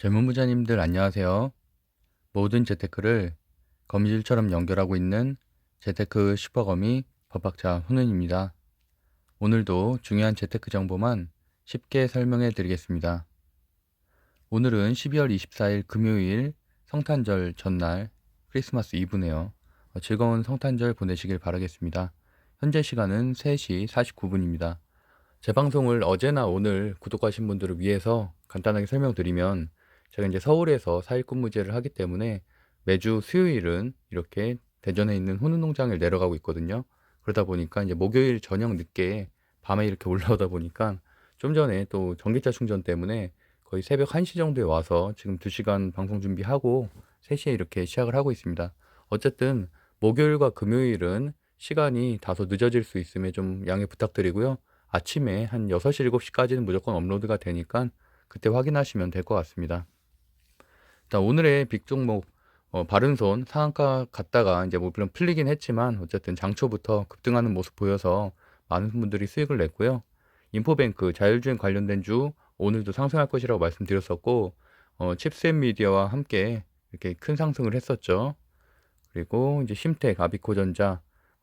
젊은 부자님들 안녕하세요. 모든 재테크를 거미줄처럼 연결하고 있는 재테크 슈퍼거미 법학자 훈훈입니다. 오늘도 중요한 재테크 정보만 쉽게 설명해 드리겠습니다. 오늘은 12월 24일 금요일 성탄절 전날 크리스마스 이브네요. 즐거운 성탄절 보내시길 바라겠습니다. 현재 시간은 3시 49분입니다. 제 방송을 어제나 오늘 구독하신 분들을 위해서 간단하게 설명드리면 제가 이제 서울에서 사익근무제를 하기 때문에 매주 수요일은 이렇게 대전에 있는 훈훈농장을 내려가고 있거든요. 그러다 보니까 이제 목요일 저녁 늦게 밤에 이렇게 올라오다 보니까 좀 전에 또 전기차 충전 때문에 거의 새벽 1시 정도에 와서 지금 2시간 방송 준비하고 3시에 이렇게 시작을 하고 있습니다. 어쨌든 목요일과 금요일은 시간이 다소 늦어질 수 있음에 좀 양해 부탁드리고요. 아침에 한 6시, 7시까지는 무조건 업로드가 되니까 그때 확인하시면 될 것 같습니다. 일단 오늘의 빅 종목 바른손 상한가 갔다가 이제 뭐 물론 풀리긴 했지만 어쨌든 장초부터 급등하는 모습 보여서 많은 분들이 수익을 냈고요. 인포뱅크 자율주행 관련된 주 오늘도 상승할 것이라고 말씀드렸었고 칩셋미디어와 함께 이렇게 큰 상승을 했었죠. 그리고 이제 심텍, 아비코전자,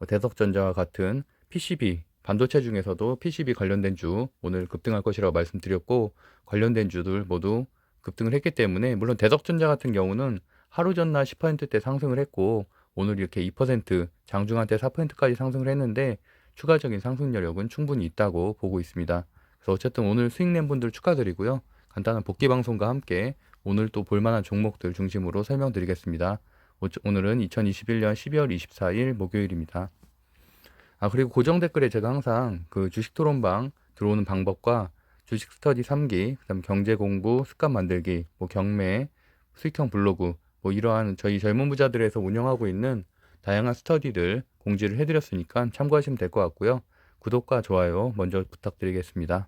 대덕전자와 같은 PCB 반도체 중에서도 PCB 관련된 주 오늘 급등할 것이라고 말씀드렸고 관련된 주들 모두 급등을 했기 때문에 물론 대덕전자 같은 경우는 하루 전날 10%대 상승을 했고 오늘 이렇게 2% 장중한테 4%까지 상승을 했는데 추가적인 상승 여력은 충분히 있다고 보고 있습니다. 그래서 어쨌든 오늘 수익 낸 분들 축하드리고요. 간단한 복귀 방송과 함께 오늘 또 볼만한 종목들 중심으로 설명드리겠습니다. 오늘은 2021년 12월 24일 목요일입니다. 그리고 고정 댓글에 제가 항상 그 주식 토론방 들어오는 방법과 주식 스터디 3기, 그다음 경제 공부, 습관 만들기, 뭐 경매, 수익형 블로그, 뭐 이러한 저희 젊은 부자들에서 운영하고 있는 다양한 스터디들 공지를 해드렸으니까 참고하시면 될 것 같고요. 구독과 좋아요 먼저 부탁드리겠습니다.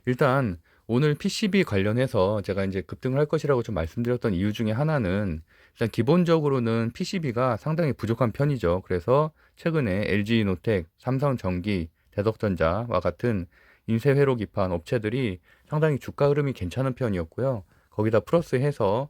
일단 오늘 PCB 관련해서 제가 이제 급등을 할 것이라고 좀 말씀드렸던 이유 중에 하나는 일단 기본적으로는 PCB가 상당히 부족한 편이죠. 그래서 최근에 LG이노텍, 삼성전기, 대덕전자와 같은 인쇄 회로 기판 업체들이 상당히 주가 흐름이 괜찮은 편이었고요. 거기다 플러스해서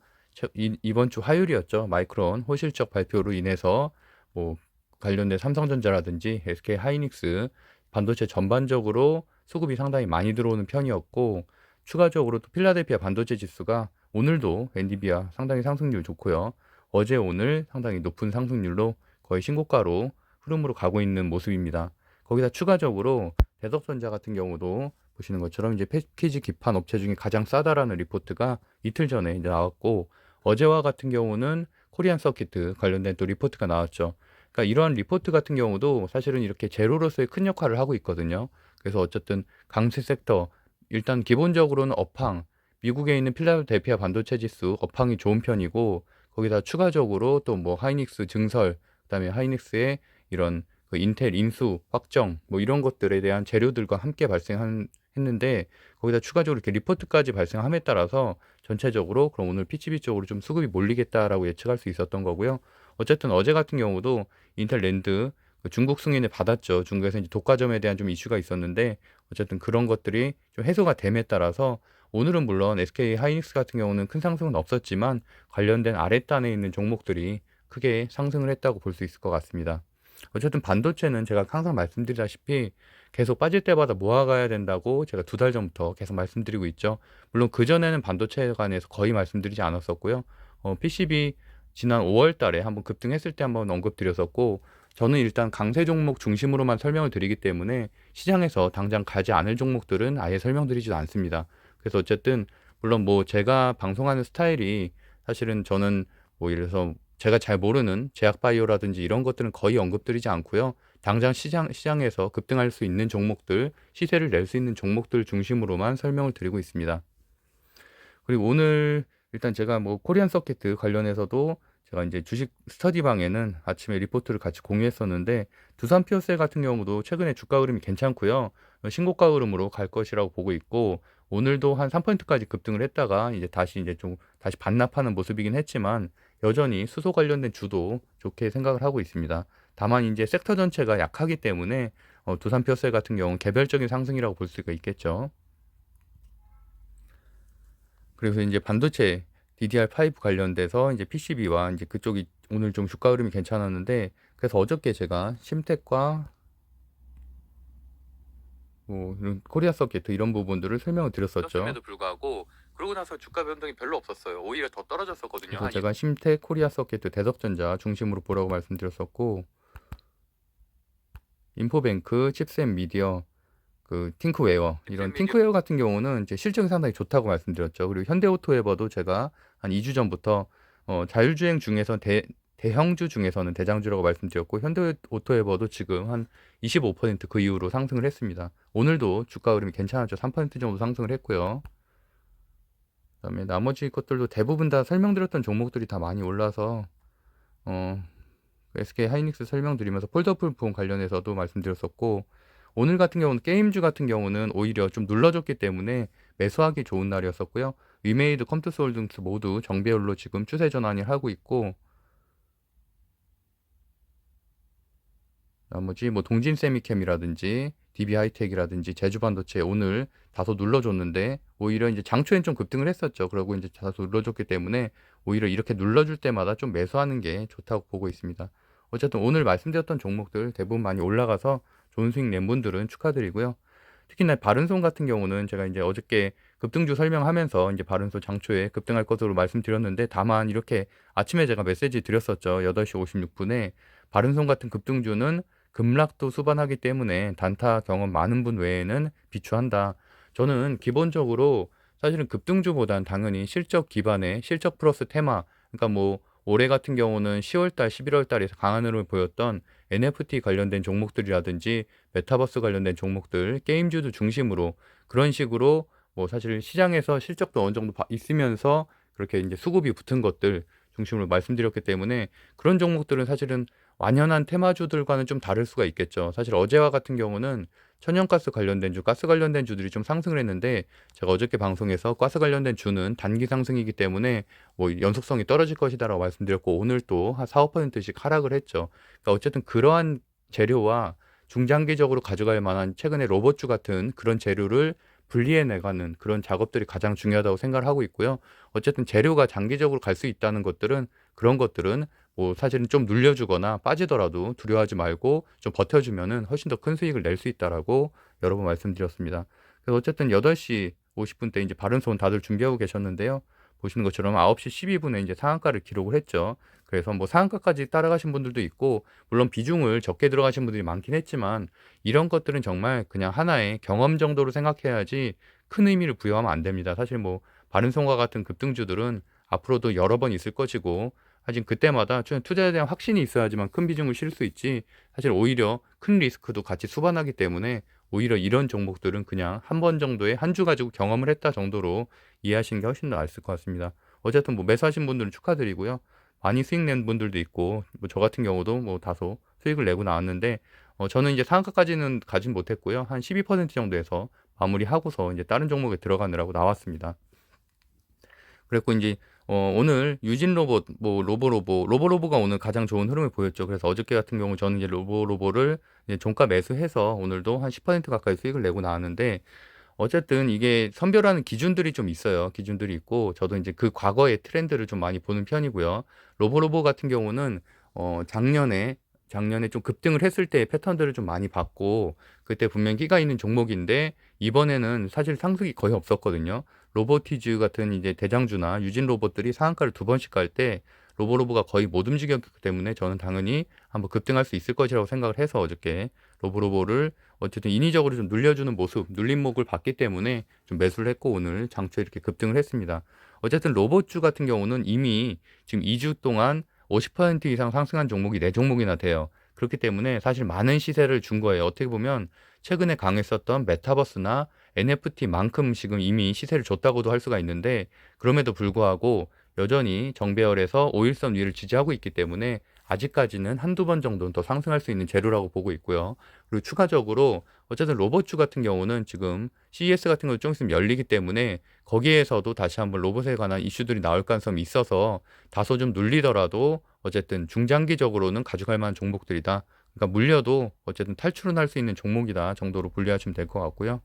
이번 주 화요일이었죠. 마이크론 호실적 발표로 인해서 뭐 관련된 삼성전자라든지 SK 하이닉스 반도체 전반적으로 수급이 상당히 많이 들어오는 편이었고 추가적으로 또 필라델피아 반도체 지수가 오늘도 엔비디아 상당히 상승률 좋고요. 어제 오늘 상당히 높은 상승률로 거의 신고가로 흐름으로 가고 있는 모습입니다. 거기다 추가적으로 대덕전자 같은 경우도 보시는 것처럼 이제 패키지 기판 업체 중에 가장 싸다라는 리포트가 이틀 전에 이제 나왔고 어제와 같은 경우는 코리안 서키트 관련된 또 리포트가 나왔죠. 그러니까 이러한 리포트 같은 경우도 사실은 이렇게 제로로서의 큰 역할을 하고 있거든요. 그래서 어쨌든 강세 섹터 일단 기본적으로는 업황 미국에 있는 필라델피아 반도체 지수 업황이 좋은 편이고 거기다 추가적으로 또 뭐 하이닉스 증설 그다음에 하이닉스의 이런 그 인텔 인수 확정 뭐 이런 것들에 대한 재료들과 함께 했는데 거기다 추가적으로 이렇게 리포트까지 발생함에 따라서 전체적으로 그럼 오늘 PCB 쪽으로 좀 수급이 몰리겠다라고 예측할 수 있었던 거고요. 어쨌든 어제 같은 경우도 인텔 랜드 그 중국 승인을 받았죠. 중국에서 이제 독과점에 대한 좀 이슈가 있었는데 어쨌든 그런 것들이 좀 해소가 됨에 따라서 오늘은 물론 SK 하이닉스 같은 경우는 큰 상승은 없었지만 관련된 아랫단에 있는 종목들이 크게 상승을 했다고 볼 수 있을 것 같습니다. 어쨌든 반도체는 제가 항상 말씀드리다시피 계속 빠질 때마다 모아가야 된다고 제가 2달 전부터 계속 말씀드리고 있죠. 물론 그전에는 반도체에 관해서 거의 말씀드리지 않았었고요. PCB 지난 5월 달에 한번 급등했을 때 한번 언급드렸었고 저는 일단 강세 종목 중심으로만 설명을 드리기 때문에 시장에서 당장 가지 않을 종목들은 아예 설명드리지도 않습니다. 그래서 어쨌든 물론 뭐 제가 방송하는 스타일이 사실은 저는 뭐 예를 들어서 제가 잘 모르는 제약바이오라든지 이런 것들은 거의 언급드리지 않고요. 당장 시장에서 급등할 수 있는 종목들, 시세를 낼 수 있는 종목들 중심으로만 설명을 드리고 있습니다. 그리고 오늘 일단 제가 뭐 코리안 서킷 관련해서도 제가 이제 주식 스터디방에는 아침에 리포트를 같이 공유했었는데 두산 피어셀 같은 경우도 최근에 주가 흐름이 괜찮고요. 신고가 흐름으로 갈 것이라고 보고 있고 오늘도 한 3%까지 급등을 했다가 이제 좀 다시 반납하는 모습이긴 했지만 여전히 수소 관련된 주도 좋게 생각을 하고 있습니다. 다만 이제 섹터 전체가 약하기 때문에 두산 피어셀 같은 경우는 개별적인 상승이라고 볼 수가 있겠죠. 그래서 이제 반도체 DDR5 관련돼서 이제 PCB와 이제 그쪽이 오늘 좀 주가 흐름이 괜찮았는데, 그래서 어저께 제가 심텍과 뭐 이런 코리아 서킷 이런 부분들을 설명을 드렸었죠. 였음에도 불구하고 그러고 나서 주가 변동이 별로 없었어요. 오히려 더 떨어졌었거든요. 그래서 제가 심텍, 코리아 서킷, 대덕전자 중심으로 보라고 말씀드렸었고, 인포뱅크, 칩셋 미디어, 그 팅크웨어, 이런 팅크웨어 같은 경우는 이제 실적이 상당히 좋다고 말씀드렸죠. 그리고 현대오토에버도 제가 한 2주 전부터 자율주행 중에서 대형주 중에서는 대장주라고 말씀드렸고, 현대오토에버도 지금 한 25%그 이후로 상승을 했습니다. 오늘도 주가 흐름이 괜찮았죠. 3% 정도 상승을 했고요. 그다음에 나머지 것들도 대부분 다 설명드렸던 종목들이 다 많이 올라서 SK 하이닉스 설명드리면서 폴더풀 폰 관련해서도 말씀드렸었고, 오늘 같은 경우는 게임주 같은 경우는 오히려 좀 눌러줬기 때문에 매수하기 좋은 날이었었고요. 위메이드, 컴투스 홀딩스 모두 정배열로 지금 추세 전환을 하고 있고, 나머지 뭐 동진 세미캠이라든지 DB 하이텍이라든지 제주 반도체 오늘 다소 눌러줬는데, 오히려 이제 장초엔 좀 급등을 했었죠. 그러고 이제 다소 눌러줬기 때문에 오히려 이렇게 눌러줄 때마다 좀 매수하는 게 좋다고 보고 있습니다. 어쨌든 오늘 말씀드렸던 종목들 대부분 많이 올라가서 좋은 수익 낸 분들은 축하드리고요. 특히나 바른손 같은 경우는 제가 이제 어저께 급등주 설명하면서 이제 바른손 장초에 급등할 것으로 말씀드렸는데, 다만 이렇게 아침에 제가 메시지 드렸었죠. 8시 56분에 바른손 같은 급등주는 급락도 수반하기 때문에 단타 경험 많은 분 외에는 비추한다. 저는 기본적으로 사실은 급등주보단 당연히 실적 기반의 실적 플러스 테마, 그러니까 뭐 올해 같은 경우는 10월달, 11월달에서 강한 흐름을 보였던 NFT 관련된 종목들이라든지 메타버스 관련된 종목들, 게임주도 중심으로 그런 식으로 뭐 사실 시장에서 실적도 어느 정도 있으면서 그렇게 이제 수급이 붙은 것들 중심으로 말씀드렸기 때문에, 그런 종목들은 사실은 완연한 테마주들과는 좀 다를 수가 있겠죠. 사실 어제와 같은 경우는 천연가스 관련된 주, 가스 관련된 주들이 좀 상승을 했는데, 제가 어저께 방송에서 가스 관련된 주는 단기 상승이기 때문에 뭐 연속성이 떨어질 것이다라고 말씀드렸고, 오늘 또 한 4, 5%씩 하락을 했죠. 그러니까 어쨌든 그러한 재료와 중장기적으로 가져갈 만한 최근에 로봇주 같은 그런 재료를 분리해 내가는 그런 작업들이 가장 중요하다고 생각을 하고 있고요. 어쨌든 재료가 장기적으로 갈 수 있다는 것들은, 그런 것들은 뭐 사실은 좀 눌려주거나 빠지더라도 두려워하지 말고 좀 버텨주면은 훨씬 더 큰 수익을 낼 수 있다라고 여러 번 말씀드렸습니다. 그래서 어쨌든 8시 50분 때 이제 바른손 다들 준비하고 계셨는데요. 보시는 것처럼 9시 12분에 이제 상한가를 기록을 했죠. 그래서 뭐 상한가까지 따라가신 분들도 있고, 물론 비중을 적게 들어가신 분들이 많긴 했지만, 이런 것들은 정말 그냥 하나의 경험 정도로 생각해야지 큰 의미를 부여하면 안 됩니다. 사실 뭐 바른손과 같은 급등주들은 앞으로도 여러 번 있을 것이고, 하지만 그때마다 투자에 대한 확신이 있어야지만 큰 비중을 실 수 있지, 사실 오히려 큰 리스크도 같이 수반하기 때문에 오히려 이런 종목들은 그냥 한 번 정도의 한 주 가지고 경험을 했다 정도로 이해하시는 게 훨씬 더 나을 것 같습니다. 어쨌든 뭐 매수하신 분들은 축하드리고요. 많이 수익 낸 분들도 있고, 뭐 저 같은 경우도 뭐 다소 수익을 내고 나왔는데, 저는 이제 상한가까지는 가진 못했고요. 한 12% 정도에서 마무리하고서 이제 다른 종목에 들어가느라고 나왔습니다. 그랬고 이제 오늘 유진 로봇, 뭐 로보로보가 오늘 가장 좋은 흐름을 보였죠. 그래서 어저께 같은 경우 저는 이제 로보로보를 이제 종가 매수해서 오늘도 한 10% 가까이 수익을 내고 나왔는데, 어쨌든 이게 선별하는 기준들이 좀 있어요. 기준들이 있고, 저도 이제 그 과거의 트렌드를 좀 많이 보는 편이고요. 로보로보 같은 경우는 작년에 좀 급등을 했을 때의 패턴들을 좀 많이 봤고, 그때 분명 끼가 있는 종목인데 이번에는 사실 상승이 거의 없었거든요. 로보티즈 같은 이제 대장주나 유진 로봇들이 상한가를 2번씩 갈 때 로보로보가 거의 못 움직였기 때문에 저는 당연히 한번 급등할 수 있을 것이라고 생각을 해서 어저께 로보로보를 어쨌든 인위적으로 좀 눌려주는 모습, 눌림목을 봤기 때문에 좀 매수를 했고, 오늘 장초에 이렇게 급등을 했습니다. 어쨌든 로봇주 같은 경우는 이미 지금 2주 동안 50% 이상 상승한 종목이 4종목이나 돼요. 그렇기 때문에 사실 많은 시세를 준 거예요. 어떻게 보면 최근에 강했었던 메타버스나 NFT만큼 지금 이미 시세를 줬다고도 할 수가 있는데, 그럼에도 불구하고 여전히 정배열에서 5일선 위를 지지하고 있기 때문에 아직까지는 한두 번 정도는 더 상승할 수 있는 재료라고 보고 있고요. 그리고 추가적으로 어쨌든 로봇주 같은 경우는 지금 CES 같은 거 좀 있으면 열리기 때문에 거기에서도 다시 한번 로봇에 관한 이슈들이 나올 가능성이 있어서 다소 좀 눌리더라도 어쨌든 중장기적으로는 가져갈 만한 종목들이다. 그러니까 물려도 어쨌든 탈출은 할 수 있는 종목이다 정도로 분류하시면 될 것 같고요.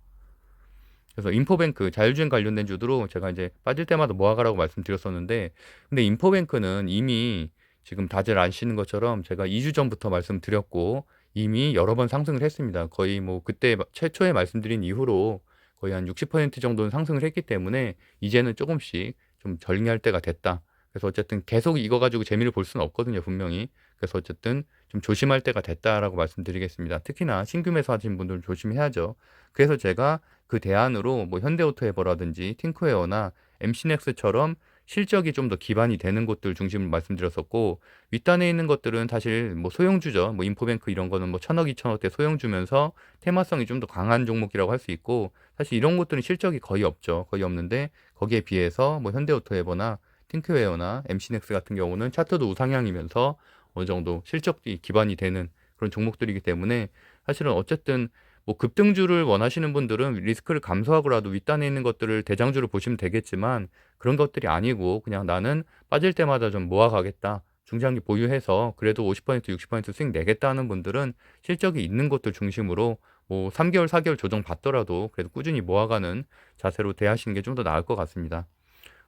그래서 인포뱅크 자율주행 관련된 주도 제가 이제 빠질 때마다 모아가라고 말씀드렸었는데, 근데 인포뱅크는 이미 지금 다들 아시는 것처럼 제가 2주 전부터 말씀드렸고 이미 여러 번 상승을 했습니다. 거의 뭐 그때 최초에 말씀드린 이후로 거의 한 60% 정도는 상승을 했기 때문에 이제는 조금씩 좀 정리할 때가 됐다. 그래서 어쨌든 계속 이거 가지고 재미를 볼 수는 없거든요, 분명히. 그래서 어쨌든 좀 조심할 때가 됐다라고 말씀드리겠습니다. 특히나 신규 매수하신 분들은 조심해야죠. 그래서 제가 그 대안으로 뭐 현대오토에버라든지 팅크웨어나 MC넥스처럼 실적이 좀 더 기반이 되는 곳들 중심으로 말씀드렸었고, 윗단에 있는 것들은 사실 뭐 소형주죠. 뭐 인포뱅크 이런 거는 뭐 1,000억, 2,000억대 소형주면서 테마성이 좀 더 강한 종목이라고 할 수 있고, 사실 이런 곳들은 실적이 거의 없죠. 거의 없는데 거기에 비해서 뭐 현대오토에버나 팅크웨어나 MC넥스 같은 경우는 차트도 우상향이면서 어느 정도 실적이 기반이 되는 그런 종목들이기 때문에, 사실은 어쨌든 뭐 급등주를 원하시는 분들은 리스크를 감소하고라도 윗단에 있는 것들을 대장주로 보시면 되겠지만, 그런 것들이 아니고 그냥 나는 빠질 때마다 좀 모아가겠다, 중장기 보유해서 그래도 50% 60% 수익 내겠다 하는 분들은 실적이 있는 것들 중심으로 뭐 3개월 4개월 조정 받더라도 그래도 꾸준히 모아가는 자세로 대하시는 게 좀 더 나을 것 같습니다.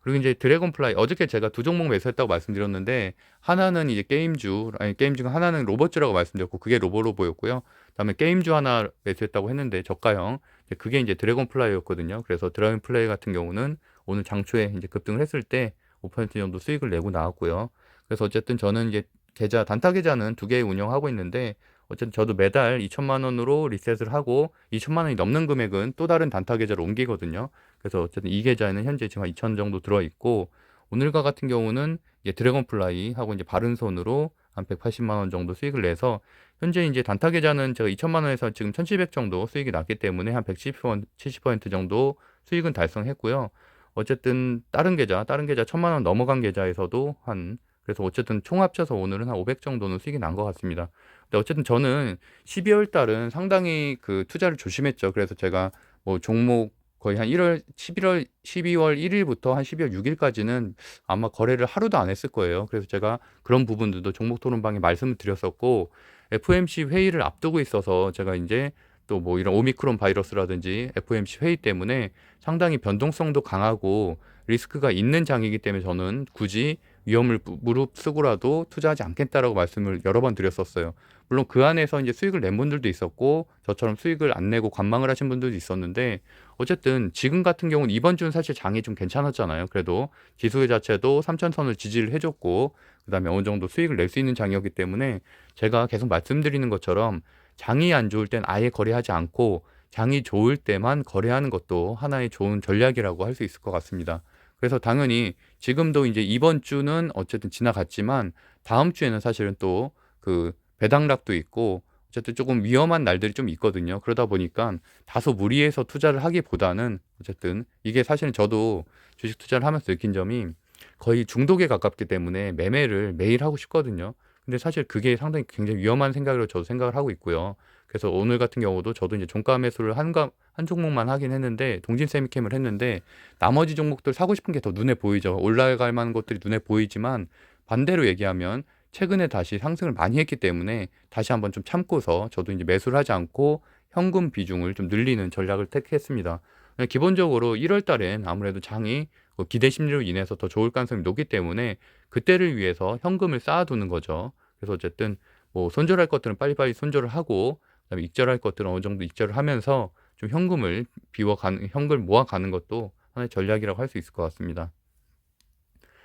그리고 이제 드래곤플라이, 어저께 제가 두 종목 매수했다고 말씀드렸는데, 하나는 이제 게임주, 아니 게임 중 하나는 로봇주라고 말씀드렸고 그게 로보로보였고요. 그다음에 게임주 하나 매수했다고 했는데 저가형, 그게 이제 드래곤플라이였거든요. 그래서 드래곤플라이 같은 경우는 오늘 장초에 이제 급등을 했을 때 5% 정도 수익을 내고 나왔고요. 그래서 어쨌든 저는 이제 계좌, 단타 계좌는 두 개 운영하고 있는데, 어쨌든 저도 매달 2천만 원으로 리셋을 하고 2천만 원이 넘는 금액은 또 다른 단타 계좌로 옮기거든요. 그래서 어쨌든 이 계좌에는 현재 지금 한 2천 정도 들어 있고, 오늘과 같은 경우는 이제 드래곤플라이 하고 이제 바른손으로 한 180만 원 정도 수익을 내서, 현재 이제 단타 계좌는 제가 2천만 원에서 지금 1,700 정도 수익이 났기 때문에 한 170%, 70% 정도 수익은 달성했고요. 어쨌든 다른 계좌 1,000만 원 넘어간 계좌에서도 한, 그래서 어쨌든 총 합쳐서 오늘은 한 500 정도는 수익이 난 것 같습니다. 근데 어쨌든 저는 12월 달은 상당히 그 투자를 조심했죠. 그래서 제가 뭐 종목 거의 한 1월, 11월, 12월 1일부터 한 12월 6일까지는 아마 거래를 하루도 안 했을 거예요. 그래서 제가 그런 부분들도 종목 토론방에 말씀을 드렸었고, FOMC 회의를 앞두고 있어서 제가 이제 또 뭐 이런 오미크론 바이러스라든지 FOMC 회의 때문에 상당히 변동성도 강하고 리스크가 있는 장이기 때문에 저는 굳이 위험을 무릅쓰고라도 투자하지 않겠다라고 말씀을 여러 번 드렸었어요. 물론 그 안에서 이제 수익을 낸 분들도 있었고 저처럼 수익을 안 내고 관망을 하신 분들도 있었는데, 어쨌든 지금 같은 경우는 이번 주는 사실 장이 좀 괜찮았잖아요. 그래도 지수 자체도 3천선을 지지를 해줬고 그다음에 어느 정도 수익을 낼 수 있는 장이었기 때문에, 제가 계속 말씀드리는 것처럼 장이 안 좋을 땐 아예 거래하지 않고 장이 좋을 때만 거래하는 것도 하나의 좋은 전략이라고 할 수 있을 것 같습니다. 그래서 당연히 지금도 이제 이번 주는 어쨌든 지나갔지만 다음 주에는 사실은 또 그 배당락도 있고 어쨌든 조금 위험한 날들이 좀 있거든요. 그러다 보니까 다소 무리해서 투자를 하기보다는, 어쨌든 이게 사실은 저도 주식 투자를 하면서 느낀 점이 거의 중독에 가깝기 때문에 매매를 매일 하고 싶거든요. 근데 사실 그게 상당히 굉장히 위험한 생각으로 저도 생각을 하고 있고요. 그래서 오늘 같은 경우도 저도 이제 종가 매수를 한 종목만 하긴 했는데, 동진 세미캠을 했는데, 나머지 종목들 사고 싶은 게 더 눈에 보이죠. 올라갈 만한 것들이 눈에 보이지만 반대로 얘기하면 최근에 다시 상승을 많이 했기 때문에 다시 한번 좀 참고서 저도 이제 매수를 하지 않고 현금 비중을 좀 늘리는 전략을 택했습니다. 기본적으로 1월 달엔 아무래도 장이 기대 심리로 인해서 더 좋을 가능성이 높기 때문에 그때를 위해서 현금을 쌓아두는 거죠. 그래서 어쨌든 뭐 손절할 것들은 빨리빨리 손절을 하고, 그다음에 익절할 것들은 어느 정도 익절을 하면서 좀 현금을 모아가는 것도 하나의 전략이라고 할 수 있을 것 같습니다.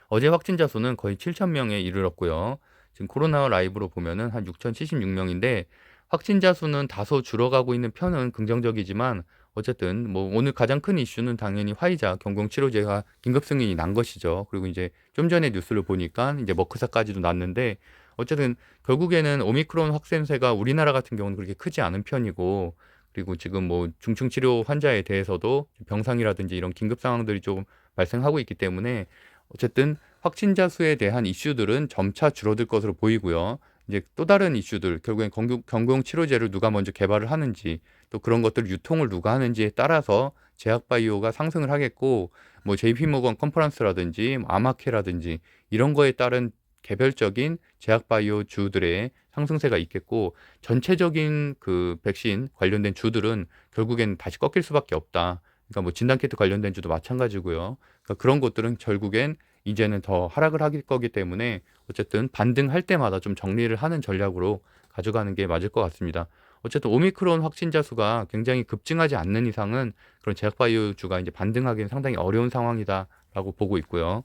어제 확진자 수는 거의 7천 명에 이르렀고요. 지금 코로나 라이브로 보면은 한 6,076명인데, 확진자 수는 다소 줄어가고 있는 편은 긍정적이지만, 어쨌든 뭐 오늘 가장 큰 이슈는 당연히 화이자 경공치료제가 긴급 승인이 난 것이죠. 그리고 이제 좀 전에 뉴스를 보니까 이제 머크사까지도 났는데, 어쨌든 결국에는 오미크론 확산세가 우리나라 같은 경우는 그렇게 크지 않은 편이고, 그리고 지금 뭐 중증 치료 환자에 대해서도 병상이라든지 이런 긴급 상황들이 좀 발생하고 있기 때문에, 어쨌든 확진자 수에 대한 이슈들은 점차 줄어들 것으로 보이고요. 이제 또 다른 이슈들, 결국엔 경공 치료제를 누가 먼저 개발을 하는지, 또 그런 것들 유통을 누가 하는지에 따라서 제약바이오가 상승을 하겠고, 뭐 JP모건 컨퍼런스라든지 아마케라든지 이런 거에 따른 개별적인 제약바이오 주들의 상승세가 있겠고, 전체적인 그 백신 관련된 주들은 결국엔 다시 꺾일 수밖에 없다. 그러니까 뭐 진단키트 관련된 주도 마찬가지고요. 그러니까 그런 것들은 결국엔 이제는 더 하락을 할 거기 때문에 어쨌든 반등할 때마다 좀 정리를 하는 전략으로 가져가는 게 맞을 것 같습니다. 어쨌든 오미크론 확진자 수가 굉장히 급증하지 않는 이상은 그런 제약바이오주가 이제 반등하기는 상당히 어려운 상황이다라고 보고 있고요.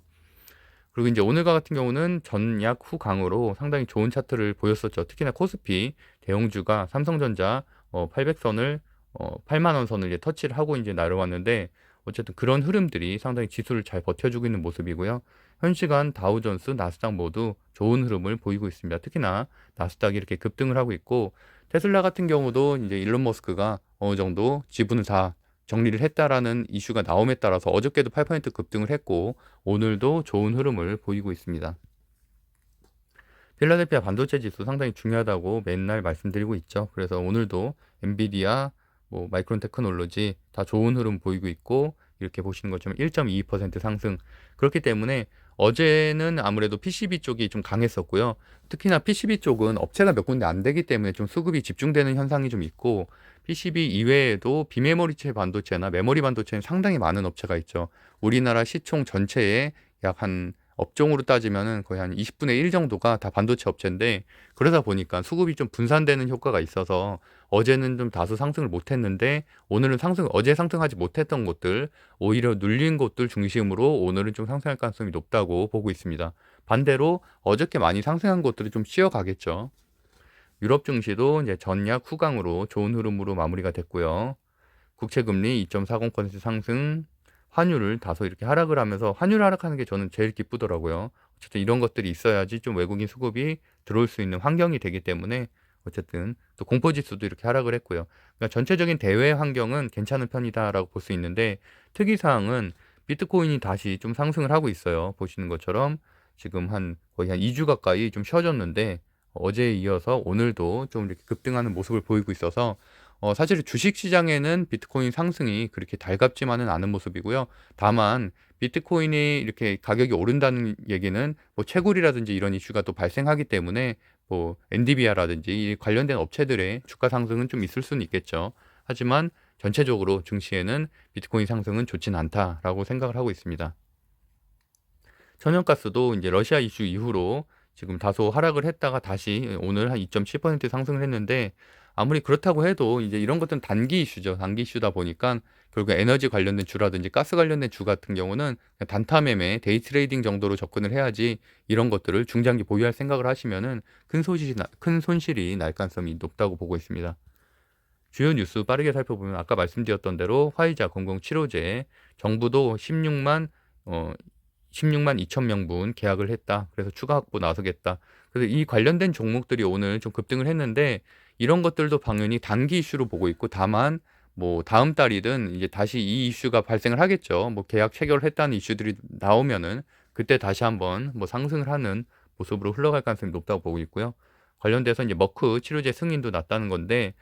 그리고 이제 오늘과 같은 경우는 전약 후강으로 상당히 좋은 차트를 보였었죠. 특히나 코스피 대형주가 삼성전자 800선을 8만 원 선을 이제 터치를 하고 이제 내려왔는데 어쨌든 그런 흐름들이 상당히 지수를 잘 버텨주고 있는 모습이고요. 현 시간 다우존스, 나스닥 모두 좋은 흐름을 보이고 있습니다. 특히나 나스닥이 이렇게 급등을 하고 있고 테슬라 같은 경우도 이제 일론 머스크가 어느 정도 지분을 다 정리를 했다라는 이슈가 나옴에 따라서 어저께도 8% 급등을 했고 오늘도 좋은 흐름을 보이고 있습니다. 필라델피아 반도체 지수 상당히 중요하다고 맨날 말씀드리고 있죠. 그래서 오늘도 엔비디아, 뭐 마이크론 테크놀로지 다 좋은 흐름 보이고 있고 이렇게 보시는 것처럼 1.22% 상승. 그렇기 때문에 어제는 아무래도 PCB 쪽이 좀 강했었고요. 특히나 PCB 쪽은 업체가 몇 군데 안 되기 때문에 좀 수급이 집중되는 현상이 좀 있고 PCB 이외에도 비메모리체 반도체나 메모리 반도체는 상당히 많은 업체가 있죠. 우리나라 시총 전체의 약 한 업종으로 따지면은 거의 한 20분의 1 정도가 다 반도체 업체인데 그러다 보니까 수급이 좀 분산되는 효과가 있어서 어제는 좀 다소 상승을 못했는데 오늘은 어제 상승하지 못했던 곳들 오히려 눌린 곳들 중심으로 오늘은 좀 상승할 가능성이 높다고 보고 있습니다. 반대로 어저께 많이 상승한 곳들이 좀 쉬어가겠죠. 유럽 증시도 이제 전약 후강으로 좋은 흐름으로 마무리가 됐고요. 국채금리 2.40% 상승, 환율을 다소 이렇게 하락을 하면서 환율 하락하는 게 저는 제일 기쁘더라고요. 어쨌든 이런 것들이 있어야지 좀 외국인 수급이 들어올 수 있는 환경이 되기 때문에 어쨌든 또 공포지수도 이렇게 하락을 했고요. 그러니까 전체적인 대외 환경은 괜찮은 편이다라고 볼 수 있는데 특이사항은 비트코인이 다시 좀 상승을 하고 있어요. 보시는 것처럼 지금 거의 한 2주 가까이 좀 쉬어졌는데 어제에 이어서 오늘도 좀 이렇게 급등하는 모습을 보이고 있어서 사실 주식 시장에는 비트코인 상승이 그렇게 달갑지만은 않은 모습이고요. 다만 비트코인이 이렇게 가격이 오른다는 얘기는 뭐 채굴이라든지 이런 이슈가 또 발생하기 때문에 뭐 엔디비아라든지 이 관련된 업체들의 주가 상승은 좀 있을 수는 있겠죠. 하지만 전체적으로 증시에는 비트코인 상승은 좋진 않다라고 생각을 하고 있습니다. 천연가스도 이제 러시아 이슈 이후로 지금 다소 하락을 했다가 다시 오늘 한 2.7% 상승을 했는데 아무리 그렇다고 해도 이제 이런 것들은 단기 이슈죠. 단기 이슈다 보니까 결국 에너지 관련된 주라든지 가스 관련된 주 같은 경우는 그냥 단타 매매, 데이 트레이딩 정도로 접근을 해야지 이런 것들을 중장기 보유할 생각을 하시면은 큰 손실이 날 가능성이 높다고 보고 있습니다. 주요 뉴스 빠르게 살펴보면 아까 말씀드렸던 대로 화이자 공공치료제 정부도 16만 2천 명분 계약을 했다. 그래서 추가 확보 나서겠다. 그래서 이 관련된 종목들이 오늘 좀 급등을 했는데 이런 것들도 당연히 단기 이슈로 보고 있고 다만 뭐 다음 달이든 이제 다시 이 이슈가 발생을 하겠죠. 뭐 계약 체결을 했다는 이슈들이 나오면은 그때 다시 한번 뭐 상승을 하는 모습으로 흘러갈 가능성이 높다고 보고 있고요. 관련돼서 이제 머크 치료제 승인도 났다는 건데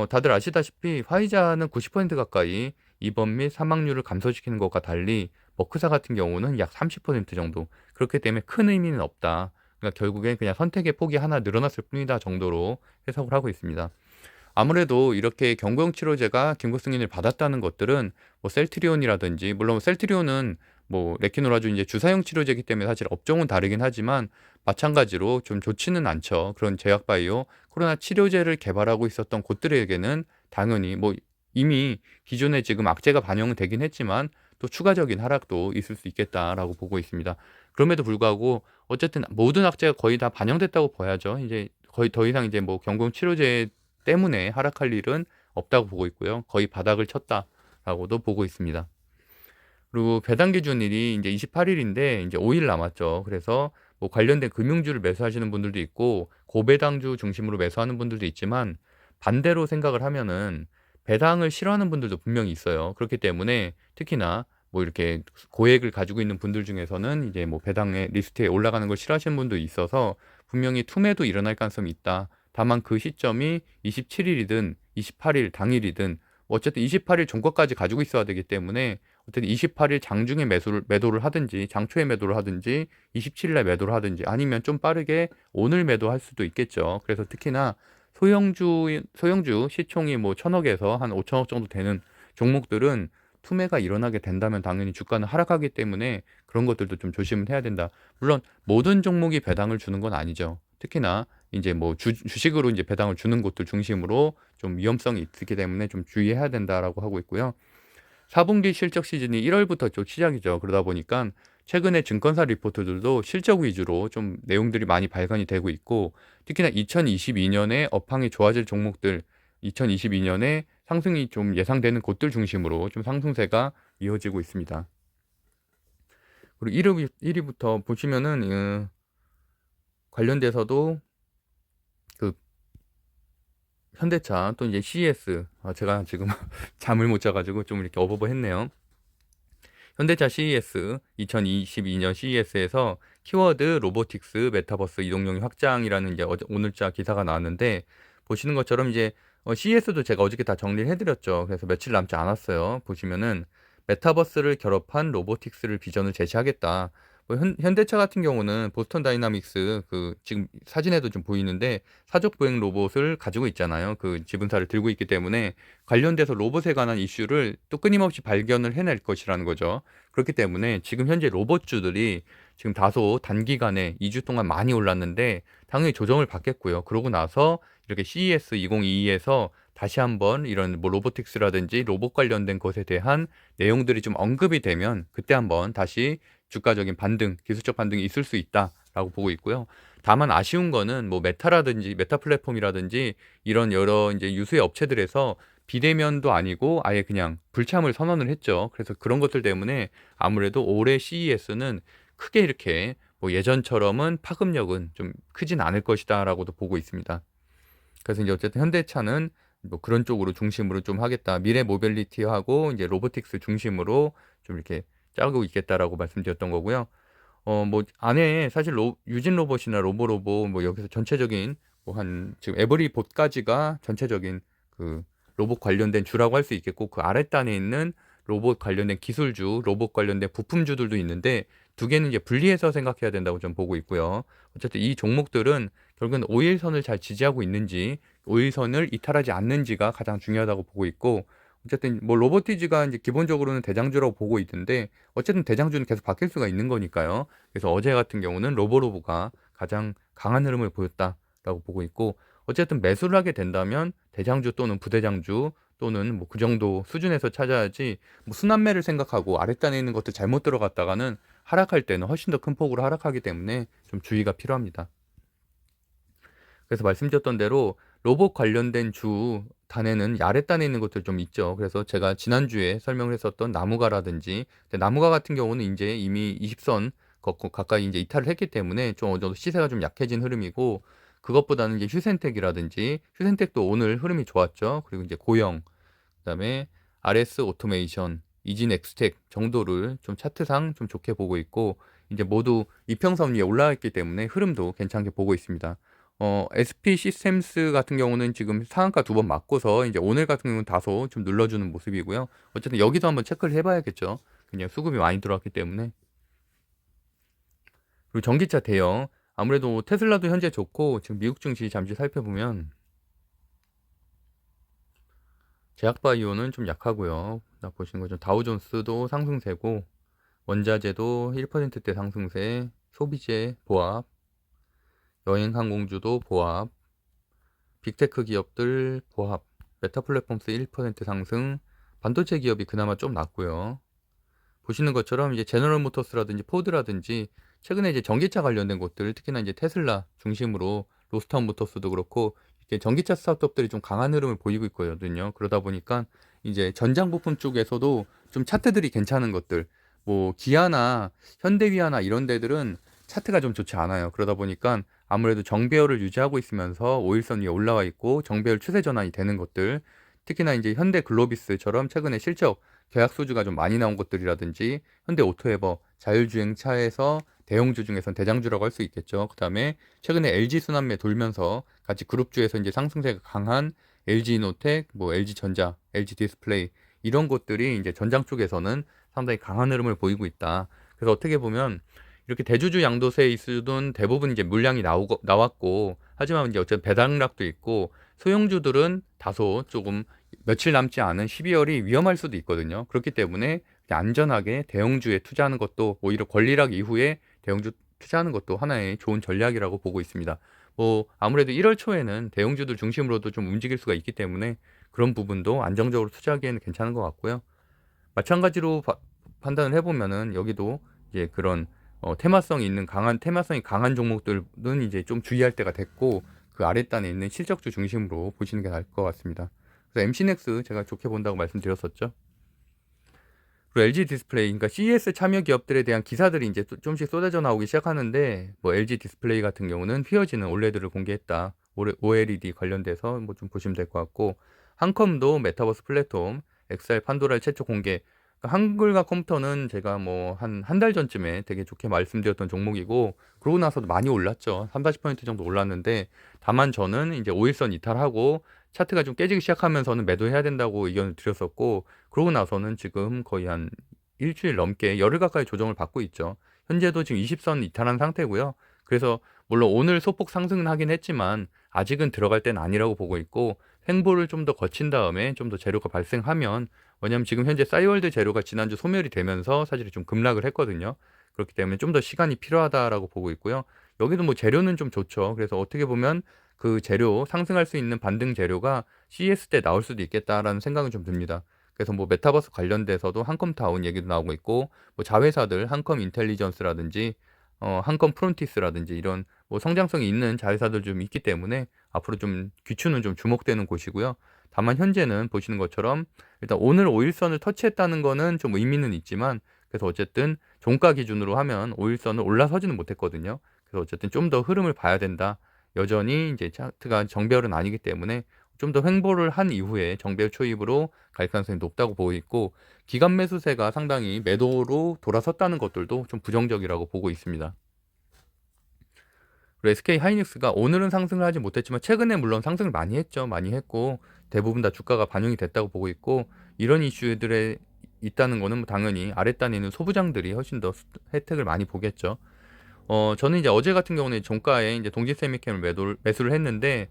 다들 아시다시피 화이자는 90% 가까이 입원 및 사망률을 감소시키는 것과 달리 머크사 같은 경우는 약 30% 정도. 그렇기 때문에 큰 의미는 없다. 그러니까 결국엔 그냥 선택의 폭이 하나 늘어났을 뿐이다 정도로 해석을 하고 있습니다. 아무래도 이렇게 경구용 치료제가 긴급 승인을 받았다는 것들은 뭐 셀트리온이라든지 물론 셀트리온은 뭐 레키노라주 이제 주사용 치료제이기 때문에 사실 업종은 다르긴 하지만 마찬가지로 좀 좋지는 않죠. 그런 제약바이오 코로나 치료제를 개발하고 있었던 곳들에게는 당연히 뭐 이미 기존에 지금 악재가 반영은 되긴 했지만 또 추가적인 하락도 있을 수 있겠다라고 보고 있습니다. 그럼에도 불구하고 어쨌든 모든 악재가 거의 다 반영됐다고 봐야죠. 이제 거의 더 이상 이제 뭐 경구용 치료제 때문에 하락할 일은 없다고 보고 있고요. 거의 바닥을 쳤다라고도 보고 있습니다. 그리고 배당 기준일이 이제 28일인데 이제 5일 남았죠. 그래서 뭐 관련된 금융주를 매수하시는 분들도 있고 고배당주 중심으로 매수하는 분들도 있지만 반대로 생각을 하면은 배당을 싫어하는 분들도 분명히 있어요. 그렇기 때문에 특히나 뭐 이렇게 고액을 가지고 있는 분들 중에서는 이제 뭐 배당의 리스트에 올라가는 걸 싫어하시는 분도 있어서 분명히 투매도 일어날 가능성이 있다. 다만 그 시점이 27일이든 28일 당일이든 어쨌든 28일 종가까지 가지고 있어야 되기 때문에 어쨌든 28일 장중에 매도를 하든지 장초에 매도를 하든지 27일 날 매도를 하든지 아니면 좀 빠르게 오늘 매도할 수도 있겠죠. 그래서 특히나 소형주 시총이 뭐 1,000억에서 한 5천억 정도 되는 종목들은 투매가 일어나게 된다면 당연히 주가는 하락하기 때문에 그런 것들도 좀 조심을 해야 된다. 물론 모든 종목이 배당을 주는 건 아니죠. 특히나 이제 뭐 주식으로 이제 배당을 주는 곳들 중심으로 좀 위험성이 있기 때문에 좀 주의해야 된다라고 하고 있고요. 4분기 실적 시즌이 1월부터 좀 시작이죠. 그러다 보니까 최근에 증권사 리포트들도 실적 위주로 좀 내용들이 많이 발간이 되고 있고, 특히나 2022년에 업황이 좋아질 종목들, 2022년에 상승이 좀 예상되는 곳들 중심으로 좀 상승세가 이어지고 있습니다. 그리고 1위부터 보시면은 관련돼서도 그 현대차 또 이제 CES, 제가 지금 잠을 못 자가지고 좀 이렇게 어버버했네요. 현대차 CES 2022년 CES에서 키워드 로보틱스 메타버스 이동용이 확장이라는 이제 오늘자 기사가 나왔는데, 보시는 것처럼 이제 CES도 제가 어저께 다 정리를 해드렸죠. 그래서 며칠 남지 않았어요. 보시면은 메타버스를 결합한 로보틱스를 비전을 제시하겠다. 뭐 현대차 같은 경우는 보스턴 다이나믹스 그 지금 사진에도 좀 보이는데 사족 보행 로봇을 가지고 있잖아요. 그 지분사를 들고 있기 때문에 관련돼서 로봇에 관한 이슈를 또 끊임없이 발견을 해낼 것이라는 거죠. 그렇기 때문에 지금 현재 로봇주들이 지금 다소 단기간에 2주 동안 많이 올랐는데 당연히 조정을 받겠고요. 그러고 나서 이렇게 CES 2022에서 다시 한번 이런 뭐 로보틱스라든지 로봇 관련된 것에 대한 내용들이 좀 언급이 되면 그때 한번 다시 주가적인 반등, 기술적 반등이 있을 수 있다라고 보고 있고요. 다만 아쉬운 거는 뭐 메타라든지 메타 플랫폼이라든지 이런 여러 이제 유수의 업체들에서 비대면도 아니고 아예 그냥 불참을 선언을 했죠. 그래서 그런 것들 때문에 아무래도 올해 CES는 크게 이렇게 뭐 예전처럼은 파급력은 좀 크진 않을 것이다라고도 보고 있습니다. 그래서 이제 어쨌든 현대차는 뭐 그런 쪽으로 중심으로 좀 하겠다. 미래 모빌리티하고 이제 로보틱스 중심으로 좀 이렇게 짜고 있겠다라고 말씀드렸던 거고요. 뭐 안에 사실 유진 로봇이나 로보로봇 뭐 여기서 전체적인 뭐 한 지금 에브리봇까지가 전체적인 그 로봇 관련된 주라고 할 수 있겠고, 그 아랫단에 있는 로봇 관련된 기술주, 로봇 관련된 부품주들도 있는데 두 개는 이제 분리해서 생각해야 된다고 좀 보고 있고요. 어쨌든 이 종목들은 결국은 5일선을 잘 지지하고 있는지 5일선을 이탈하지 않는지가 가장 중요하다고 보고 있고, 어쨌든 뭐 로보티즈가 이제 기본적으로는 대장주라고 보고 있는데 어쨌든 대장주는 계속 바뀔 수가 있는 거니까요. 그래서 어제 같은 경우는 로보로보가 가장 강한 흐름을 보였다라고 보고 있고, 어쨌든 매수를 하게 된다면 대장주 또는 부대장주 또는 뭐 그 정도 수준에서 찾아야지, 뭐 순환매를 생각하고 아랫단에 있는 것도 잘못 들어갔다가는 하락할 때는 훨씬 더 큰 폭으로 하락하기 때문에 좀 주의가 필요합니다. 그래서 말씀드렸던 대로 로봇 관련된 주 단에는 아랫단에 있는 것들 좀 있죠. 그래서 제가 지난주에 설명을 했었던 나무가라든지, 나무가 같은 경우는 이제 이미 20선 가까이 이제 이탈을 했기 때문에 좀 어느 정도 시세가 좀 약해진 흐름이고, 그것보다는 이제 휴센텍이라든지, 휴센텍도 오늘 흐름이 좋았죠. 그리고 이제 고영, 그다음에 RS 오토메이션, 이진엑스텍 정도를 좀 차트상 좀 좋게 보고 있고, 이제 모두 이평선 위에 올라와 있기 때문에 흐름도 괜찮게 보고 있습니다. SP 시스템스 같은 경우는 지금 상한가 2번 맞고서 이제 오늘 같은 경우는 다소 좀 눌러주는 모습이고요. 어쨌든 여기도 한번 체크를 해봐야겠죠. 그냥 수급이 많이 들어왔기 때문에. 그리고 전기차 대형, 아무래도 테슬라도 현재 좋고, 지금 미국 증시 잠시 살펴보면 제약바이오는 좀 약하고요. 보시는 거죠. 다우존스도 상승세고, 원자재도 1%대 상승세, 소비재 보합, 여행항공주도 보합, 빅테크 기업들 보합, 메타플랫폼스 1% 상승, 반도체 기업이 그나마 좀 낮고요. 보시는 것처럼 이제 제너럴 모터스라든지 포드라든지 최근에 이제 전기차 관련된 곳들, 특히나 이제 테슬라 중심으로 로스타운 모터스도 그렇고 이렇게 전기차 스타트업들이 좀 강한 흐름을 보이고 있거든요. 그러다 보니까 이제 전장 부품 쪽에서도 좀 차트들이 괜찮은 것들, 뭐 기아나 현대위아나 이런 데들은 차트가 좀 좋지 않아요. 그러다 보니까 아무래도 정배열을 유지하고 있으면서 5일선 위에 올라와 있고 정배열 추세 전환이 되는 것들, 특히나 이제 현대 글로비스처럼 최근에 실적 계약 수주가 좀 많이 나온 것들이라든지, 현대 오토에버 자율주행차에서 대형주 중에선 대장주라고 할 수 있겠죠. 그다음에 최근에 LG 순환매 돌면서 같이 그룹주에서 이제 상승세가 강한 LG이노텍, 뭐 LG전자, LG디스플레이 이런 것들이 이제 전장 쪽에서는 상당히 강한 흐름을 보이고 있다. 그래서 어떻게 보면 이렇게 대주주 양도세 이슈는 대부분 이제 물량이 나왔고, 하지만 이제 어쨌든 배당락도 있고 소형주들은 다소 조금 며칠 남지 않은 12월이 위험할 수도 있거든요. 그렇기 때문에 안전하게 대형주에 투자하는 것도 오히려 권리락 이후에 대형주 투자하는 것도 하나의 좋은 전략이라고 보고 있습니다. 뭐 아무래도 1월 초에는 대형주들 중심으로도 좀 움직일 수가 있기 때문에 그런 부분도 안정적으로 투자하기에는 괜찮은 것 같고요. 마찬가지로 판단을 해보면은 여기도 이제 그런 테마성이 강한 종목들은 이제 좀 주의할 때가 됐고, 그 아랫단에 있는 실적주 중심으로 보시는 게 나을 것 같습니다. 그래서 MC넥스 제가 좋게 본다고 말씀드렸었죠. 그리고 LG 디스플레이, 그러니까 CES 참여 기업들에 대한 기사들이 이제 좀씩 쏟아져 나오기 시작하는데, 뭐 LG 디스플레이 같은 경우는 휘어지는 올레드를 공개했다. OLED 관련돼서 뭐 좀 보시면 될 것 같고, 한컴도 메타버스 플랫폼 XR 판도라를 최초 공개. 그러니까 한글과 컴퓨터는 제가 뭐 한 달 전쯤에 되게 좋게 말씀드렸던 종목이고, 그러고 나서도 많이 올랐죠. 3, 40% 정도 올랐는데, 다만 저는 이제 5일선 이탈하고 차트가 좀 깨지기 시작하면서는 매도해야 된다고 의견을 드렸었고, 그러고 나서는 지금 거의 한 일주일 넘게 열흘 가까이 조정을 받고 있죠. 현재도 지금 20선 이탈한 상태고요. 그래서 물론 오늘 소폭 상승은 하긴 했지만 아직은 들어갈 때는 아니라고 보고 있고, 횡보를 좀 더 거친 다음에 좀 더 재료가 발생하면, 왜냐하면 지금 현재 싸이월드 재료가 지난주 소멸이 되면서 사실 좀 급락을 했거든요. 그렇기 때문에 좀 더 시간이 필요하다라고 보고 있고요. 여기도 뭐 재료는 좀 좋죠. 그래서 어떻게 보면 그 재료 상승할 수 있는 반등 재료가 CES 때 나올 수도 있겠다라는 생각은 좀 듭니다. 그래서 뭐 메타버스 관련돼서도 한컴타운 얘기도 나오고 있고, 뭐 자회사들 한컴 인텔리전스라든지 한컴 프론티스라든지 이런 뭐 성장성이 있는 자회사들 좀 있기 때문에 앞으로 좀 귀추는 좀 주목되는 곳이고요. 다만 현재는 보시는 것처럼 일단 오늘 5일선을 터치했다는 거는 좀 의미는 있지만, 그래서 어쨌든 종가 기준으로 하면 5일선을 올라서지는 못했거든요. 그래서 어쨌든 좀 더 흐름을 봐야 된다. 여전히 이제 차트가 정배열은 아니기 때문에 좀 더 횡보를 한 이후에 정배열 초입으로 갈 가능성이 높다고 보고 있고, 기간 매수세가 상당히 매도로 돌아섰다는 것들도 좀 부정적이라고 보고 있습니다. 그리고 SK 하이닉스가 오늘은 상승을 하지 못했지만 최근에 물론 상승을 많이 했죠. 많이 했고 대부분 다 주가가 반영이 됐다고 보고 있고, 이런 이슈들에 있다는 거는 뭐 당연히 아랫단에 있는 소부장들이 훨씬 더 혜택을 많이 보겠죠. 저는 이제 어제 같은 경우는 종가에 이제 동지세미캠을 매수를 했는데,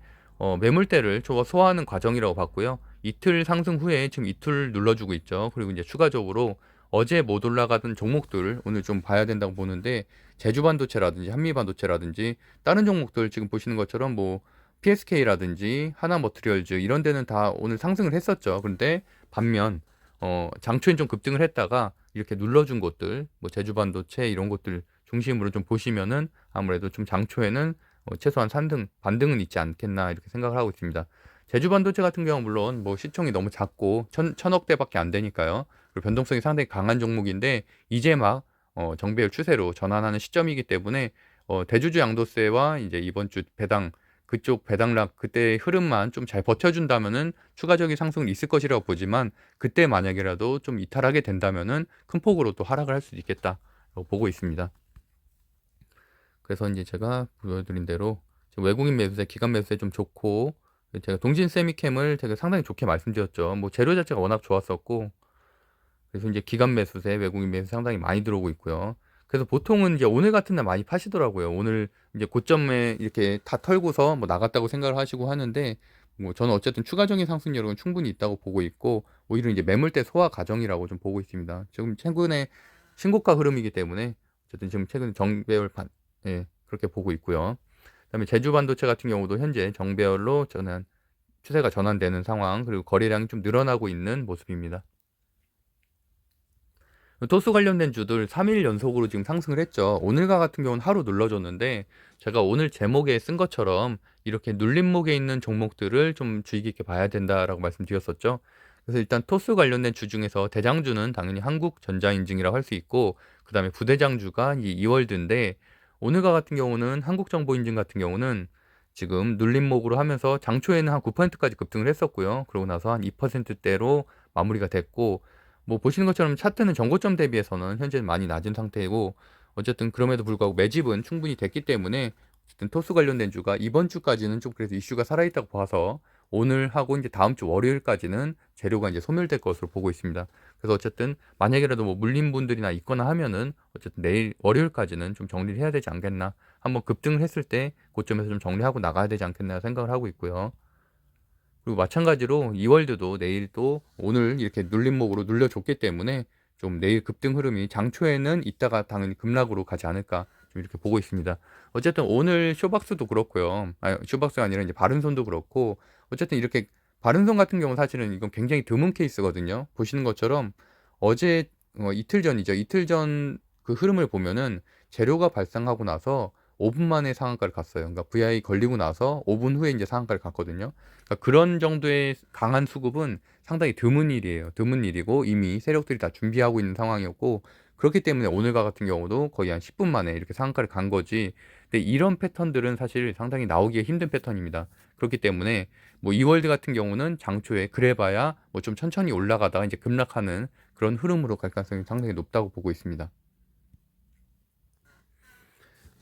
매물대를 소화하는 과정이라고 봤고요. 이틀 상승 후에 지금 이틀 눌러주고 있죠. 그리고 이제 추가적으로 어제 못 올라가던 종목들 오늘 좀 봐야 된다고 보는데, 제주반도체라든지 한미반도체라든지 다른 종목들 지금 보시는 것처럼 뭐 PSK라든지 하나머트리얼즈 이런 데는 다 오늘 상승을 했었죠. 그런데 반면 장초엔 좀 급등을 했다가 이렇게 눌러준 곳들, 뭐 제주반도체 이런 곳들 중심으로 좀 보시면은 아무래도 좀 장초에는 최소한 반등은 있지 않겠나 이렇게 생각을 하고 있습니다. 제주반도체 같은 경우 물론 뭐 시총이 너무 작고 천억 대밖에 안 되니까요. 그리고 변동성이 상당히 강한 종목인데 이제 막 정배열 추세로 전환하는 시점이기 때문에 대주주 양도세와 이제 이번 주 배당, 그쪽 배당락 그때 흐름만 좀 잘 버텨준다면은 추가적인 상승은 있을 것이라고 보지만, 그때 만약이라도 좀 이탈하게 된다면은 큰 폭으로 또 하락을 할 수도 있겠다라고 보고 있습니다. 그래서 이제 제가 보여드린 대로 외국인 매수세, 기관 매수세 좀 좋고, 제가 동진 세미캠을 제가 상당히 좋게 말씀드렸죠. 뭐 재료 자체가 워낙 좋았었고, 그래서 이제 기관 매수세, 외국인 매수 상당히 많이 들어오고 있고요. 그래서 보통은 이제 오늘 같은 날 많이 파시더라고요. 오늘 이제 고점에 이렇게 다 털고서 뭐 나갔다고 생각을 하시고 하는데, 뭐 저는 어쨌든 추가적인 상승력은 충분히 있다고 보고 있고, 오히려 이제 매물대 소화 과정이라고 좀 보고 있습니다. 지금 최근에 신고가 흐름이기 때문에 어쨌든 지금 최근 정배열 예, 그렇게 보고 있고요. 그다음에 제주 반도체 같은 경우도 현재 정배열로 추세가 전환되는 상황, 그리고 거래량이 좀 늘어나고 있는 모습입니다. 토스 관련된 주들 3일 연속으로 지금 상승을 했죠. 오늘과 같은 경우는 하루 눌러줬는데, 제가 오늘 제목에 쓴 것처럼 이렇게 눌림목에 있는 종목들을 좀 주의 깊게 봐야 된다라고 말씀드렸었죠. 그래서 일단 토스 관련된 주 중에서 대장주는 당연히 한국전자인증이라고 할 수 있고, 그 다음에 부대장주가 이 이월드인데, 오늘과 같은 경우는 한국정보인증 같은 경우는 지금 눌림목으로 하면서 장초에는 한 9%까지 급등을 했었고요. 그러고 나서 한 2%대로 마무리가 됐고, 뭐 보시는 것처럼 차트는 전고점 대비해서는 현재는 많이 낮은 상태이고, 어쨌든 그럼에도 불구하고 매집은 충분히 됐기 때문에 어쨌든 토스 관련된 주가 이번 주까지는 좀 그래도 이슈가 살아있다고 봐서 오늘 하고 이제 다음 주 월요일까지는 재료가 이제 소멸될 것으로 보고 있습니다. 그래서 어쨌든 만약이라도 뭐 물린 분들이나 있거나 하면은 어쨌든 내일 월요일까지는 좀 정리를 해야 되지 않겠나, 한번 급등을 했을 때 고점에서 좀 정리하고 나가야 되지 않겠나 생각을 하고 있고요. 그리고 마찬가지로 이월드도 내일도 오늘 이렇게 눌림목으로 눌려줬기 때문에 좀 내일 급등 흐름이 장초에는 이따가 당연히 급락으로 가지 않을까 좀 이렇게 보고 있습니다. 어쨌든 오늘 쇼박스도 그렇고요. 아니, 쇼박스가 아니라 이제 바른손도 그렇고 어쨌든 이렇게 바른손 같은 경우 사실은 이건 굉장히 드문 케이스거든요. 보시는 것처럼 어제 이틀 전이죠. 이틀 전 그 흐름을 보면은 재료가 발생하고 나서 5분 만에 상한가를 갔어요. 그러니까 VI 걸리고 나서 5분 후에 이제 상한가를 갔거든요. 그러니까 그런 정도의 강한 수급은 상당히 드문 일이에요. 드문 일이고 이미 세력들이 다 준비하고 있는 상황이었고 그렇기 때문에 오늘과 같은 경우도 거의 한 10분 만에 이렇게 상한가를 간 거지. 근데 이런 패턴들은 사실 상당히 나오기가 힘든 패턴입니다. 그렇기 때문에 뭐 이월드 같은 경우는 장초에 그래봐야 뭐 좀 천천히 올라가다가 이제 급락하는 그런 흐름으로 갈 가능성이 상당히 높다고 보고 있습니다.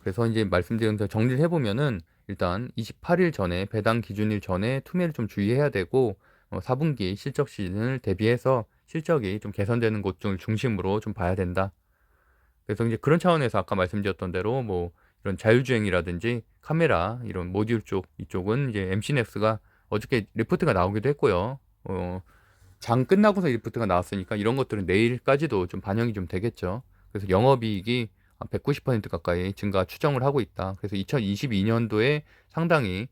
그래서 이제 말씀드린 대로 정리를 해보면은 일단 28일 전에 배당 기준일 전에 투매를 좀 주의해야 되고 4분기 실적 시즌을 대비해서 실적이 좀 개선되는 곳을 중심으로 좀 봐야 된다. 그래서 이제 그런 차원에서 아까 말씀드렸던 대로 뭐 이런 자율주행이라든지 카메라 이런 모듈 쪽 이쪽은 이제 MC넥스가 어저께 리포트가 나오기도 했고요. 장 끝나고서 리포트가 나왔으니까 이런 것들은 내일까지도 좀 반영이 좀 되겠죠. 그래서 영업이익이 190% 가까이 증가 추정을 하고 있다. 그래서 2022년도에 상당히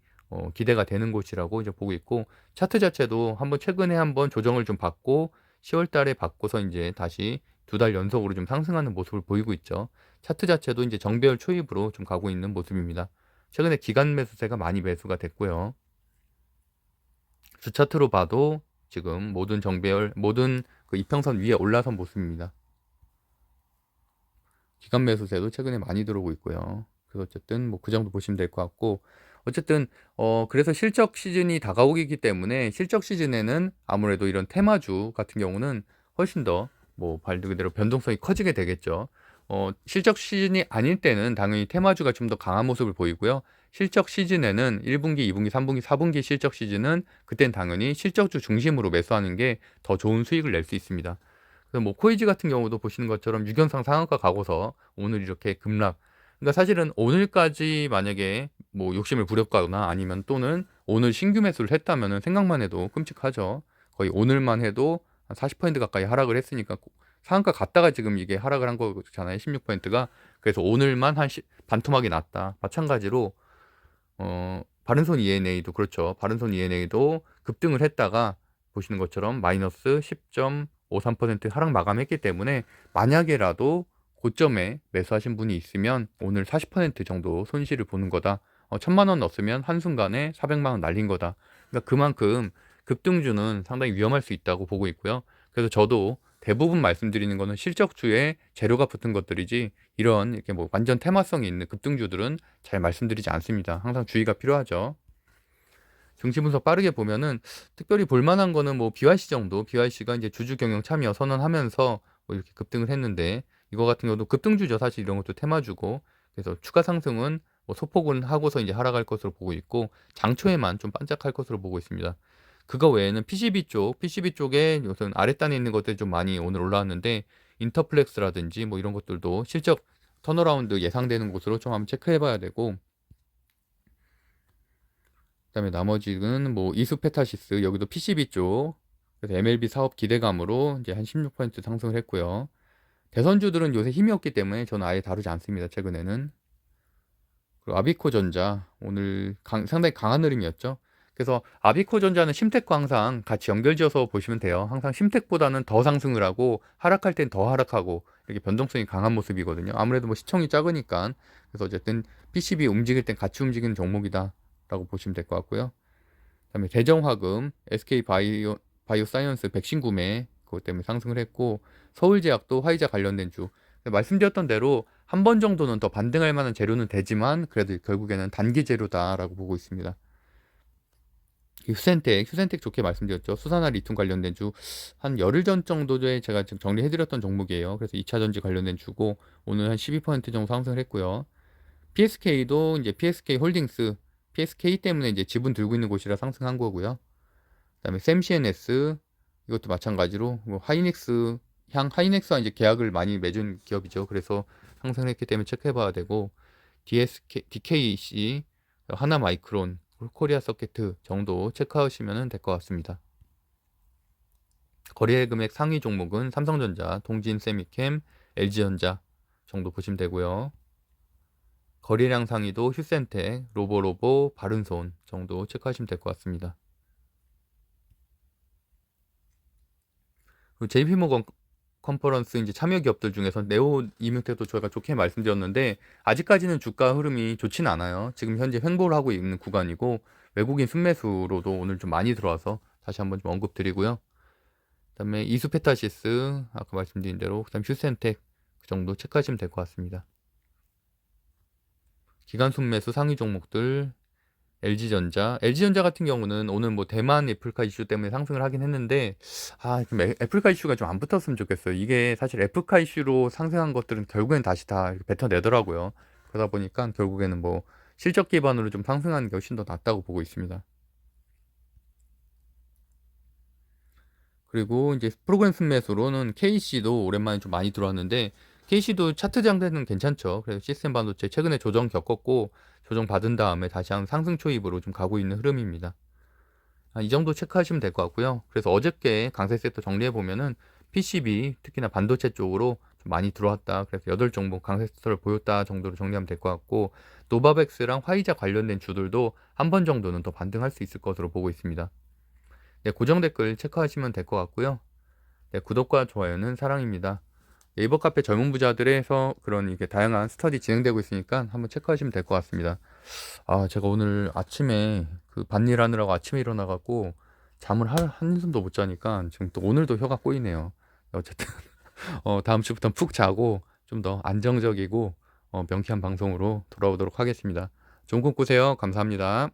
기대가 되는 곳이라고 이제 보고 있고 차트 자체도 한번 최근에 한번 조정을 좀 받고 10월 달에 받고서 이제 다시 2달 연속으로 좀 상승하는 모습을 보이고 있죠. 차트 자체도 이제 정배열 초입으로 좀 가고 있는 모습입니다. 최근에 기간 매수세가 많이 매수가 됐고요. 주차트로 봐도 지금 모든 정배열, 모든 그 이평선 위에 올라선 모습입니다. 기간 매수세도 최근에 많이 들어오고 있고요. 그래서 어쨌든 뭐 그 정도 보시면 될 것 같고 어쨌든 그래서 실적 시즌이 다가오기 때문에 실적 시즌에는 아무래도 이런 테마주 같은 경우는 훨씬 더 뭐 말 그대로 변동성이 커지게 되겠죠. 실적 시즌이 아닐 때는 당연히 테마주가 좀 더 강한 모습을 보이고요. 실적 시즌에는 1분기, 2분기, 3분기, 4분기 실적 시즌은 그땐 당연히 실적주 중심으로 매수하는 게 더 좋은 수익을 낼 수 있습니다. 그래서 뭐 코이지 같은 경우도 보시는 것처럼 유견상 상한가 가고서 오늘 이렇게 급락. 그러니까 사실은 오늘까지 만약에 뭐 욕심을 부렸거나 아니면 또는 오늘 신규 매수를 했다면은 생각만 해도 끔찍하죠. 거의 오늘만 해도 한 40% 가까이 하락을 했으니까 상한가 갔다가 지금 이게 하락을 한 거잖아요. 16%가. 그래서 오늘만 반토막이 났다. 마찬가지로 바른손 ENA도 그렇죠. 바른손 ENA도 급등을 했다가 보시는 것처럼 마이너스 10.53% 하락 마감했기 때문에 만약에라도 고점에 매수하신 분이 있으면 오늘 40% 정도 손실을 보는 거다. 1,000만 원 넣었으면 한순간에 400만 원 날린 거다. 그러니까 그만큼 급등주는 상당히 위험할 수 있다고 보고 있고요. 그래서 저도 대부분 말씀드리는 거는 실적주에 재료가 붙은 것들이지 이런 이렇게 뭐 완전 테마성이 있는 급등주들은 잘 말씀드리지 않습니다. 항상 주의가 필요하죠. 증시 분석 빠르게 보면은 특별히 볼만한 거는 뭐 BYC 정도, BYC가 이제 주주 경영 참여 선언하면서 뭐 이렇게 급등을 했는데 이거 같은 경우도 급등주죠. 사실 이런 것도 테마주고 그래서 추가 상승은 뭐 소폭은 하고서 이제 하락할 것으로 보고 있고 장초에만 좀 반짝할 것으로 보고 있습니다. 그거 외에는 PCB 쪽에 요즘 아랫단에 있는 것들이 좀 많이 오늘 올라왔는데 인터플렉스라든지 뭐 이런 것들도 실적 턴어라운드 예상되는 곳으로 좀 한번 체크해 봐야 되고 그다음에 나머지는 뭐 이수페타시스 여기도 PCB 쪽 그래서 MLB 사업 기대감으로 이제 한 16% 상승을 했고요. 대선주들은 요새 힘이 없기 때문에 저는 아예 다루지 않습니다. 최근에는. 그리고 아비코전자 오늘 상당히 강한 흐름이었죠. 그래서 아비코전자는 심텍과 항상 같이 연결지어서 보시면 돼요. 항상 심텍보다는 더 상승을 하고 하락할 땐 더 하락하고 이렇게 변동성이 강한 모습이거든요. 아무래도 뭐 시총이 작으니까 그래서 어쨌든 PCB 움직일 땐 같이 움직이는 종목이다라고 보시면 될 것 같고요. 그다음에 대정화금, SK바이오사이언스 백신 구매 그것 때문에 상승을 했고 서울제약도 화이자 관련된 주. 말씀드렸던 대로 한 번 정도는 더 반등할 만한 재료는 되지만 그래도 결국에는 단기 재료다라고 보고 있습니다. 휴센텍 좋게 말씀드렸죠. 수산화 리튬 관련된 주 한 열흘 전 정도에 제가 지금 정리해드렸던 종목이에요. 그래서 2차 전지 관련된 주고 오늘 한 12% 정도 상승을 했고요. PSK도 이제 PSK 홀딩스 PSK 때문에 이제 지분 들고 있는 곳이라 상승한 거고요. 그다음에 샘CNS 이것도 마찬가지로 뭐 하이닉스와 이제 계약을 많이 맺은 기업이죠. 그래서 상승했기 때문에 체크해봐야 되고 DKC 하나마이크론 코리아 서킷 정도 체크하시면 될 것 같습니다. 거래 금액 상위 종목은 삼성전자, 동진세미캠, LG전자 정도 보시면 되고요. 거래량 상위도 휴센텍, 로보로보, 바른손 정도 체크하시면 될 것 같습니다. JP모건 컨퍼런스 이제 참여 기업들 중에서 네오 이명택도 저희가 좋게 말씀드렸는데 아직까지는 주가 흐름이 좋지는 않아요. 지금 현재 횡보를 하고 있는 구간이고 외국인 순매수로도 오늘 좀 많이 들어와서 다시 한번 좀 언급드리고요. 그다음에 이수페타시스 아까 말씀드린 대로 그다음 휴센텍 그 정도 체크하시면 될 것 같습니다. 기간 순매수 상위 종목들 LG전자 같은 경우는 오늘 뭐 대만 애플카 이슈 때문에 상승을 하긴 했는데 좀 애플카 이슈가 좀 안 붙었으면 좋겠어요. 이게 사실 애플카 이슈로 상승한 것들은 결국엔 다시 다 뱉어내더라고요. 그러다 보니까 결국에는 뭐 실적 기반으로 좀 상승하는 게 훨씬 더 낫다고 보고 있습니다. 그리고 이제 프로그램 순매수로는 KC도 오랜만에 좀 많이 들어왔는데 KC도 차트 장세는 괜찮죠. 그래서 시스템 반도체 최근에 조정 겪었고 조정 받은 다음에 다시 한 상승 초입으로 좀 가고 있는 흐름입니다. 이 정도 체크하시면 될 것 같고요. 그래서 어저께 강세 섹터 정리해 보면은 PCB 특히나 반도체 쪽으로 좀 많이 들어왔다. 그래서 8종목 강세 섹터를 보였다 정도로 정리하면 될 것 같고 노바백스랑 화이자 관련된 주들도 한 번 정도는 더 반등할 수 있을 것으로 보고 있습니다. 네, 고정 댓글 체크하시면 될 것 같고요. 네, 구독과 좋아요는 사랑입니다. 네이버 카페 젊은 부자들에서 그런 이게 다양한 스터디 진행되고 있으니까 한번 체크하시면 될 것 같습니다. 제가 오늘 아침에 그 밭일 하느라고 아침에 일어나갖고 잠을 한숨도 못 자니까 지금 또 오늘도 혀가 꼬이네요. 어쨌든 다음 주부터 푹 자고 좀 더 안정적이고 명쾌한 방송으로 돌아오도록 하겠습니다. 좋은 꿈 꾸세요. 감사합니다.